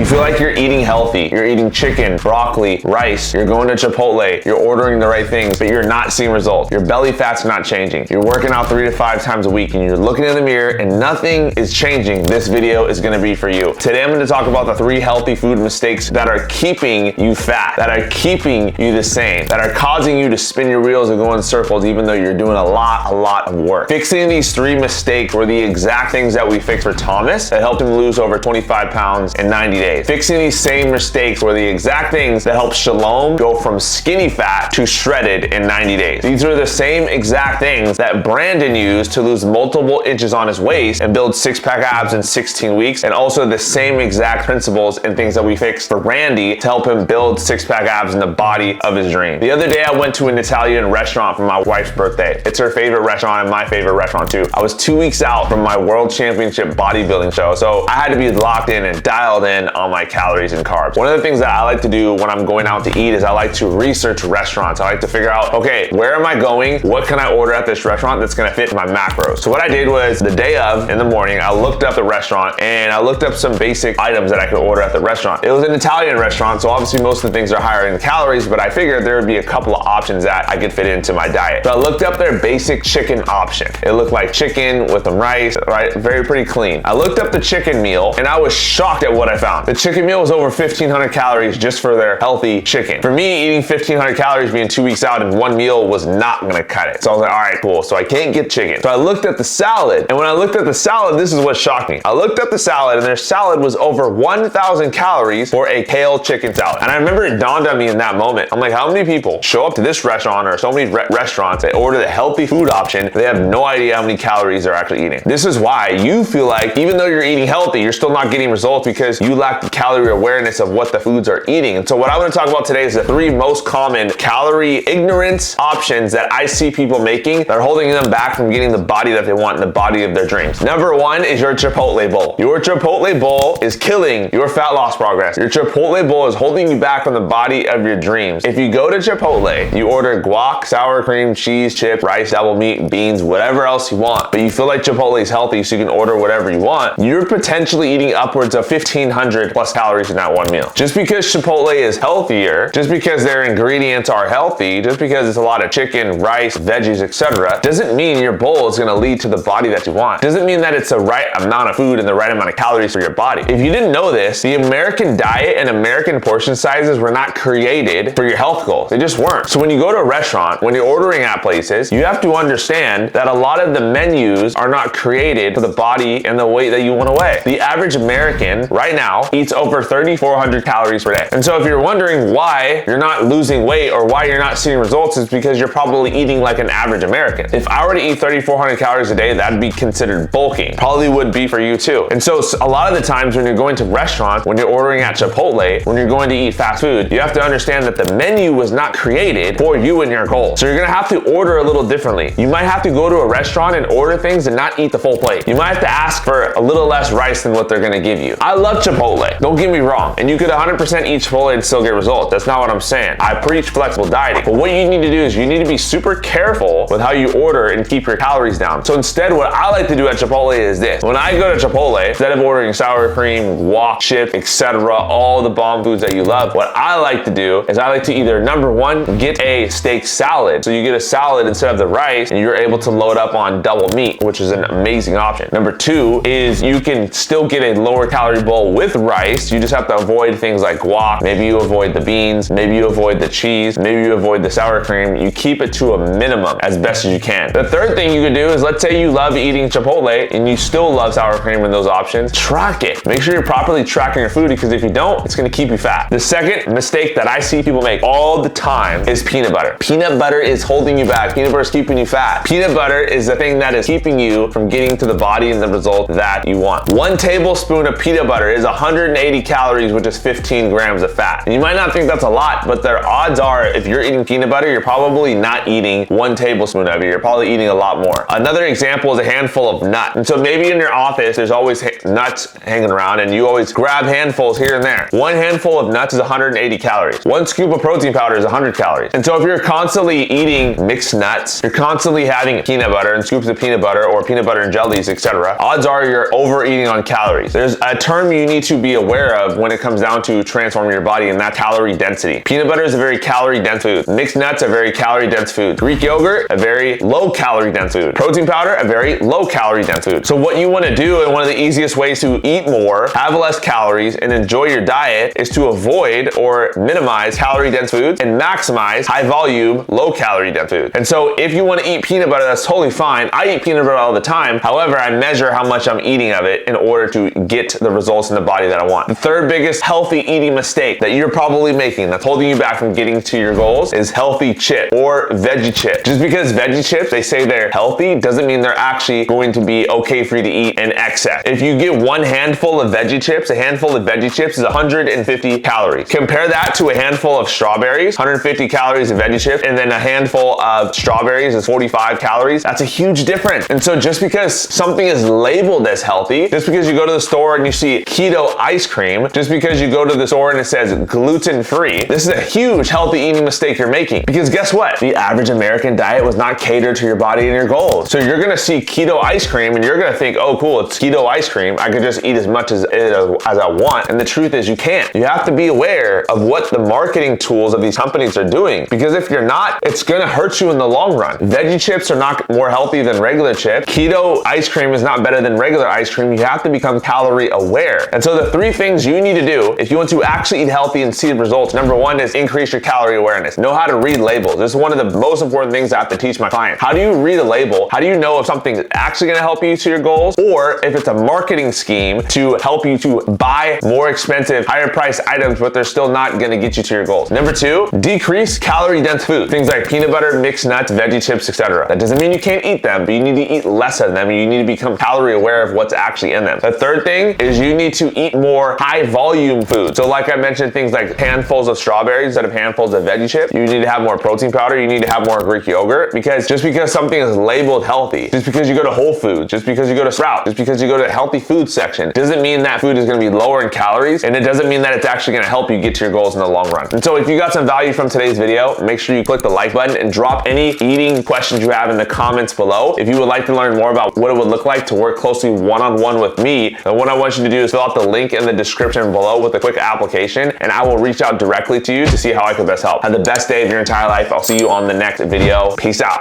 You feel like you're eating healthy, you're eating chicken, broccoli, rice, you're going to Chipotle, you're ordering the right things, but you're not seeing results. Your belly fat's not changing. You're working out 3 to 5 times a week and you're looking in the mirror and nothing is changing. This video is gonna be for you. Today I'm gonna talk about the 3 healthy food mistakes that are keeping you fat, that are keeping you the same, that are causing you to spin your wheels and go in circles even though you're doing a lot of work. Fixing these 3 mistakes were the exact things that we fixed for Thomas that helped him lose over 25 pounds in 90 days. Fixing these same mistakes were the exact things that helped Shalom go from skinny fat to shredded in 90 days. These are the same exact things that Brandon used to lose multiple inches on his waist and build 6-pack abs in 16 weeks, and also the same exact principles and things that we fixed for Randy to help him build 6-pack abs in the body of his dream. The other day I went to an Italian restaurant for my wife's birthday. It's her favorite restaurant and my favorite restaurant too. I was 2 weeks out from my world championship bodybuilding show, so I had to be locked in and dialed in on my calories and carbs. One of the things that I like to do when I'm going out to eat is I like to research restaurants. I like to figure out, okay, where am I going? What can I order at this restaurant that's gonna fit my macros? So what I did was the day of, in the morning, I looked up the restaurant and I looked up some basic items that I could order at the restaurant. It was an Italian restaurant, so obviously most of the things are higher in calories, but I figured there would be a couple of options that I could fit into my diet. So I looked up their basic chicken option. It looked like chicken with some rice, right? Very pretty clean. I looked up the chicken meal and I was shocked at what I found. The chicken meal was over 1,500 calories just for their healthy chicken. For me, eating 1,500 calories being 2 weeks out in one meal was not gonna cut it. So I was like, all right, cool. So I can't get chicken. So I looked at the salad, and when I looked at the salad, this is what shocked me. I looked at the salad and their salad was over 1,000 calories for a kale chicken salad. And I remember it dawned on me in that moment. I'm like, how many people show up to this restaurant or so many restaurants, they order the healthy food option, they have no idea how many calories they're actually eating. This is why you feel like even though you're eating healthy, you're still not getting results because you lack the calorie awareness of what the foods are eating. And so what I want to talk about today is the 3 most common calorie ignorance options that I see people making that are holding them back from getting the body that they want in the body of their dreams. Number 1 is your Chipotle bowl. Your Chipotle bowl is killing your fat loss progress. Your Chipotle bowl is holding you back from the body of your dreams. If you go to Chipotle, you order guac, sour cream, cheese, chips, rice, double meat, beans, whatever else you want, but you feel like Chipotle is healthy so you can order whatever you want, you're potentially eating upwards of 1,500 plus calories in that one meal. Just because Chipotle is healthier, just because their ingredients are healthy, just because it's a lot of chicken, rice, veggies, etc., doesn't mean your bowl is gonna lead to the body that you want. Doesn't mean that it's the right amount of food and the right amount of calories for your body. If you didn't know this, the American diet and American portion sizes were not created for your health goals. They just weren't. So when you go to a restaurant, when you're ordering at places, you have to understand that a lot of the menus are not created for the body and the weight that you want to weigh. The average American right now eats over 3,400 calories per day. And so if you're wondering why you're not losing weight or why you're not seeing results, it's because you're probably eating like an average American. If I were to eat 3,400 calories a day, that'd be considered bulking. Probably would be for you too. And so a lot of the times when you're going to restaurants, when you're ordering at Chipotle, when you're going to eat fast food, you have to understand that the menu was not created for you and your goals. So you're gonna have to order a little differently. You might have to go to a restaurant and order things and not eat the full plate. You might have to ask for a little less rice than what they're gonna give you. I love Chipotle, don't get me wrong. And you could 100% eat Chipotle and still get results. That's not what I'm saying. I preach flexible dieting. But what you need to do is you need to be super careful with how you order and keep your calories down. So instead, what I like to do at Chipotle is this. When I go to Chipotle, instead of ordering sour cream, guac, chips, etc., all the bomb foods that you love, what I like to do is I like to either, number 1, get a steak salad. So you get a salad instead of the rice and you're able to load up on double meat, which is an amazing option. Number 2 is you can still get a lower calorie bowl with rice. You just have to avoid things like guac. Maybe you avoid the beans, maybe you avoid the cheese, maybe you avoid the sour cream. You keep it to a minimum as best as you can. The third thing you could do is, let's say you love eating Chipotle and you still love sour cream and those options, track it. Make sure you're properly tracking your food, because if you don't, it's gonna keep you fat. The second mistake that I see people make all the time is peanut butter. Peanut butter is holding you back. Peanut butter is keeping you fat. Peanut butter is the thing that is keeping you from getting to the body and the result that you want. 1 tablespoon of peanut butter is 180 calories, which is 15 grams of fat. And you might not think that's a lot, but the odds are if you're eating peanut butter, you're probably not eating 1 tablespoon of it. You're probably eating a lot more. Another example is a handful of nuts. And so maybe in your office, there's always nuts hanging around and you always grab handfuls here and there. 1 handful of nuts is 180 calories. 1 scoop of protein powder is 100 calories. And so if you're constantly eating mixed nuts, you're constantly having peanut butter and scoops of peanut butter or peanut butter and jellies, etc., odds are you're overeating on calories. There's a term you need to be be aware of when it comes down to transforming your body, and that's calorie density. Peanut butter is a very calorie dense food. Mixed nuts are very calorie dense food. Greek yogurt, a very low calorie dense food. Protein powder, a very low calorie dense food. So what you want to do, and one of the easiest ways to eat more, have less calories, and enjoy your diet is to avoid or minimize calorie dense foods and maximize high volume, low calorie dense food. And so if you want to eat peanut butter, that's totally fine. I eat peanut butter all the time. However, I measure how much I'm eating of it in order to get the results in the body that I want. The third biggest healthy eating mistake that you're probably making that's holding you back from getting to your goals is healthy chip or veggie chip. Just because veggie chips, they say they're healthy, doesn't mean they're actually going to be okay for you to eat in excess. If you get one handful of veggie chips, a handful of veggie chips is 150 calories. Compare that to a handful of strawberries, 150 calories of veggie chips, and then a handful of strawberries is 45 calories. That's a huge difference. And so just because something is labeled as healthy, just because you go to the store and you see keto ice cream, just because you go to the store and it says gluten-free, this is a huge healthy eating mistake you're making. Because guess what? The average American diet was not catered to your body and your goals. So you're gonna see keto ice cream and you're gonna think, oh cool, it's keto ice cream. I could just eat as much as I want. And the truth is you can't. You have to be aware of what the marketing tools of these companies are doing. Because if you're not, it's gonna hurt you in the long run. Veggie chips are not more healthy than regular chips. Keto ice cream is not better than regular ice cream. You have to become calorie aware. And so the three things you need to do if you want to actually eat healthy and see results, number one is increase your calorie awareness. Know how to read labels. This is one of the most important things I have to teach my clients. How do you read a label? How do you know if something's actually gonna help you to your goals, or if it's a marketing scheme to help you to buy more expensive, higher priced items, but they're still not gonna get you to your goals? Number two, decrease calorie dense food. Things like peanut butter, mixed nuts, veggie chips, etc. That doesn't mean you can't eat them, but you need to eat less of them, and you need to become calorie aware of what's actually in them. The third thing is you need to eat more high volume food. So like I mentioned, things like handfuls of strawberries instead of handfuls of veggie chips. You need to have more protein powder. You need to have more Greek yogurt, because just because something is labeled healthy, just because you go to Whole Foods, just because you go to Sprout, just because you go to a healthy food section, doesn't mean that food is going to be lower in calories, and it doesn't mean that it's actually going to help you get to your goals in the long run. And so if you got some value from today's video, make sure you click the like button and drop any eating questions you have in the comments below. If you would like to learn more about what it would look like to work closely one-on-one with me, then what I want you to do is fill out the link in the description below with a quick application, and I will reach out directly to you to see how I can best help. Have the best day of your entire life. I'll see you on the next video. Peace out.